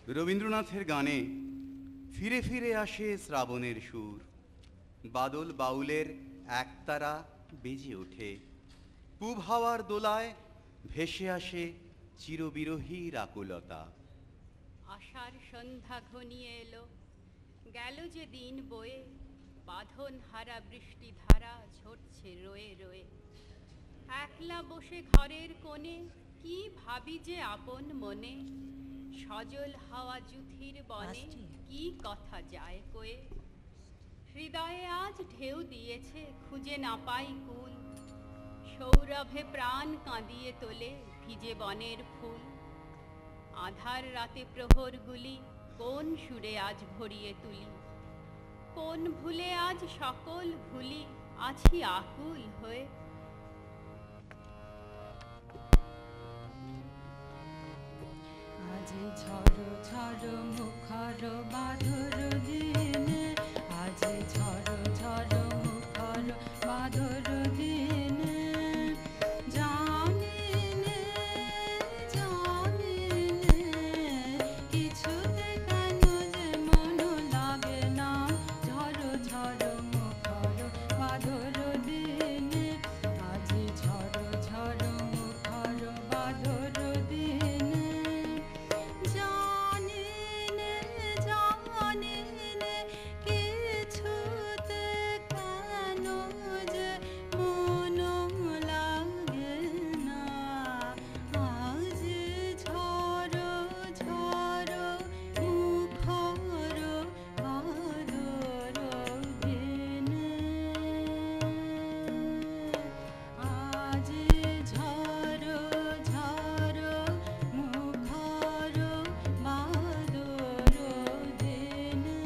রবীন্দ্রনাথের গানে ফিরে ফিরে আসে শ্রাবণের সুর, বাদল বাউলের একতারা বেজে ওঠে, পূব হাওয়ার দোলায় ভেসে আসে চিরবিরহীর আকুলতা। আশার সন্ধ্যা ঘনিয়ে এলো, গেল যে দিন বয়ে, বাঁধন হারা বৃষ্টি ধারা ঝরছে রয়ে রয়ে। একলা বসে ঘরের কোণে কি ভাবি যে আপন মনে, সজল হাওয়া জুথির বনে কি কথা যায় কয়ে। হৃদয়ে আজ ঢেউ দিয়েছে খুঁজে না পাই কুল, সৌরভে প্রাণ কাঁদিয়ে তোলে ভিজে বনের ফুল। আধার রাতে প্রহরগুলি কোন সুরে আজ ভরিয়ে তুলি, কোন ভুলে আজ সকল ভুলি আছি আকুল হয়ে। আজ ঝড়ো ঝড়ো মুখর বাঁধর দিনে, আজ ঝড়ো ঝড়ো মুখর বাঁধর দিনে। জানিনে জানিনে কিছুতে কেন যে মন লাগে না, ঝড়ো ঝড়ো মুখর বাঁধর দিনে। আজ ঝড়ো ঝড়ো মুখর বাঁধর দিনে। জানিনে জানিনে কিছুতে কেন যে মন লাগে না, আজ ঝড়ো ঝড়ো মুখর বাঁধর দিনে। আজ ঝড়ো ঝড়ো মুখর বাঁধর দিনে।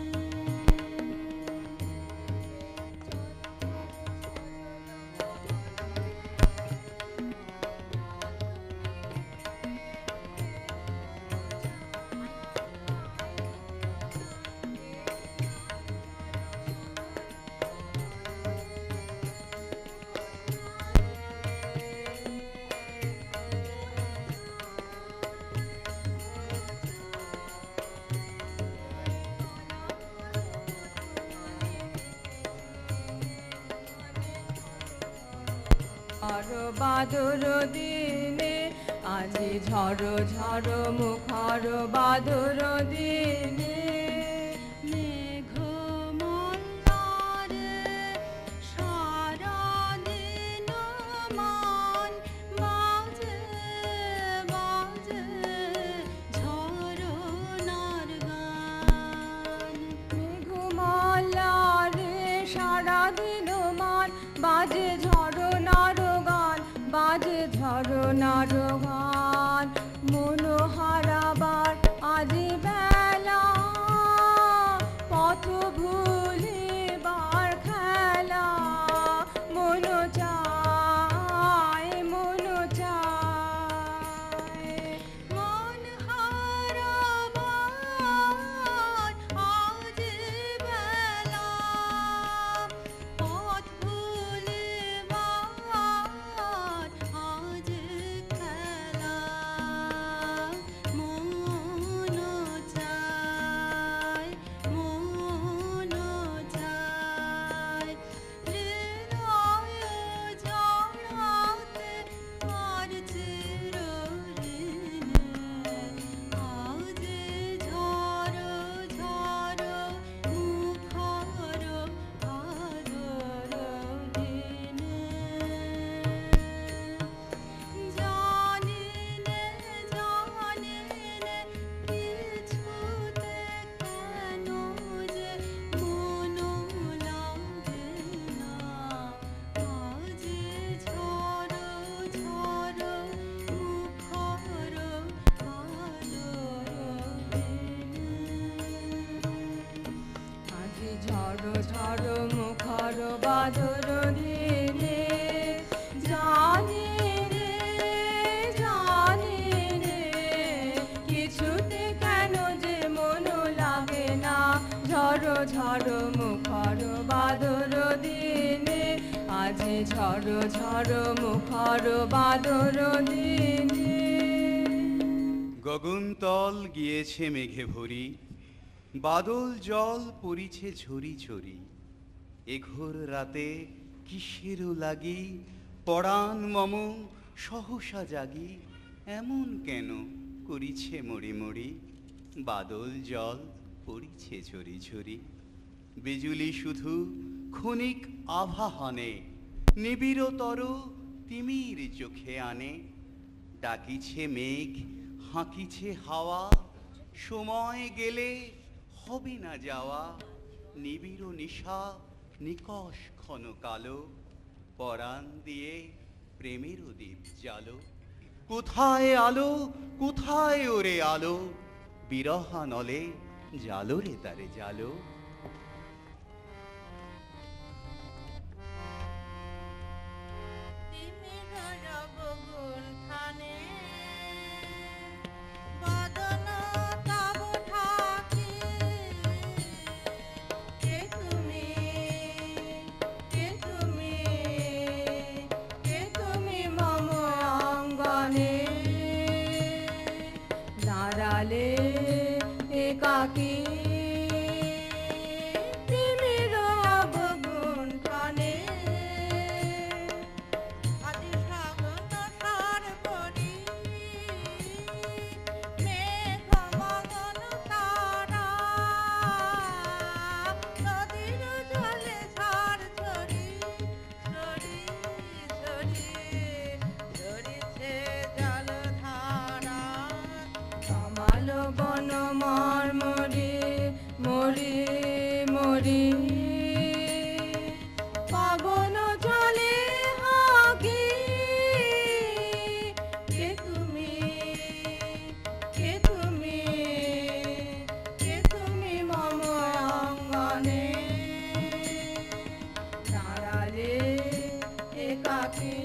ঝড়ো বাদর দিনে, আজ ঝড়ো ঝড়ো মুখর বাদর দিনে। মেঘ মল্লারে সারা দিন মান বাজে বাজে ঝরনার গান। মেঘ মল্লারে সারা দিন মান বাজে ঝরনার গান, বাজে ঝরনার গান। মনোহারাবার আজ বেলা, পথ ভুলিবার খেলা। মন চায় মন চায়, মন হারাবার আজ বেলা, পথ ভুলিবার আজ খেলা। মন চায় মন চায়, হৃদয় জড়াতে আর চিরঋণে। আজ ঝড়ো ঝড়ো মুখর বাদর দিনে। জানিনে জানিনে কিছুতে কেন যে মন লাগে না, আজ ঝড়ো ঝড়ো মুখর বাদর দিনে। আজ ঝড়ো ঝড়ো মুখর বাদর দিনে। জানিনে জানিনে কিছুতে কেন যে মন লাগে না, ঝড়ো ঝড়ো মুখর বাদর দিনে। আজ ঝড়ো ঝড়ো মুখর বাদর দিনে। গগনতল গিয়েছে মেঘে ভরি, বাদল জল পড়িছে ঝরি ঝরি। এ ঘোর রাতে কিসেরও লাগি, পরাণ মম সহসা জাগি। এমন কেন করিছে মরি মরি, বাদল জল পড়িছে ঝরি ঝরি। বিজুলি শুধু ক্ষণিক আভা হানে, নিবিড়তর তিমির চোখে আনে। ডাকিছে মেঘ, হাঁকিছে হাওয়া, সময় গেলে হবে না যাওয়া। নিবিড় নিশা নিকষ ক্ষণ কালো, পরাণ দিয়ে প্রেমের দীপ জালো। কোথায় আলো, কোথায় ওরে আলো, বিরহা নলে জালো রে তারে জালো। দাঁড়ালে একাকী তিমির আবগুণ টানে। আদি সাগর সার করি মেঘ মগন তারা, নদীর জলে ঝড় ঝরি ঝরি ঝরি ঝরিছে জলধারা। কামালো বন মর্মরে মরি মরি, পবন চলে হাকি। কে তুমি, কে তুমি, কে তুমি মম অঙ্গনে। দাঁড়ালে একাকী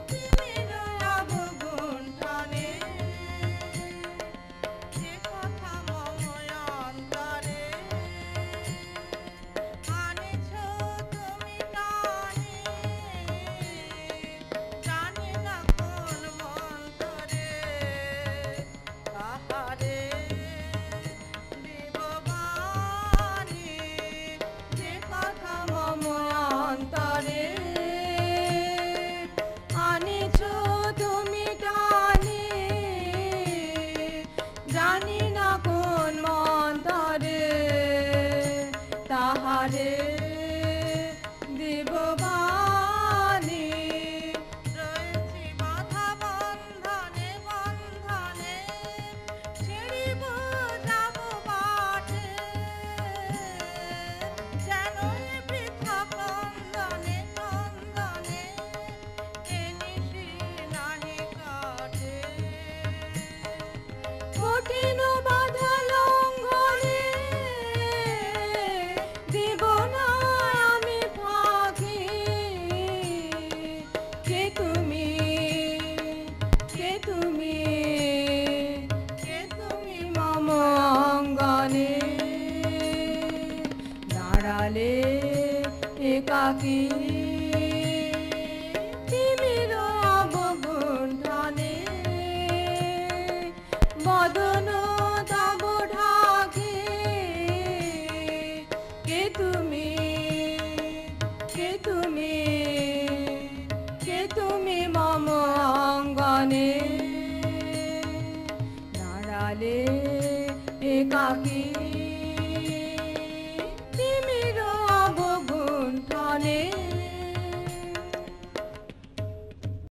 তিমির আবগুণ টানে। সে কথা মম অন্তরে আনেছ তুমি টানে। জানি না কোন মন্তরে তাহারে দিব বাণী। যে কথা মম অন্তরে আনেছ তুমি টানে। জানি না কোন মন্তরে তাহারে দিব বাণী। রয়েছি বাধা বন্ধনে বন্ধনে, ছিড়িব যাব বাটে। যেন এ বৃথা ক্রন্দনে ক্রন্দনে এ নিশি নাহি কাটে। কঠিন বাধা লঙ্ঘনে দিব না আমি ফাঁকি। কে তুমি, কে তুমি, কে তুমি মম অঙ্গনে। দাঁড়ালে একাকী তিমির আবগুণ টানে। বদন তব ঢাকে। কে তুমি, কে তুমি, কে তুমি মম অঙ্গনে। দাঁড়ালে একাকী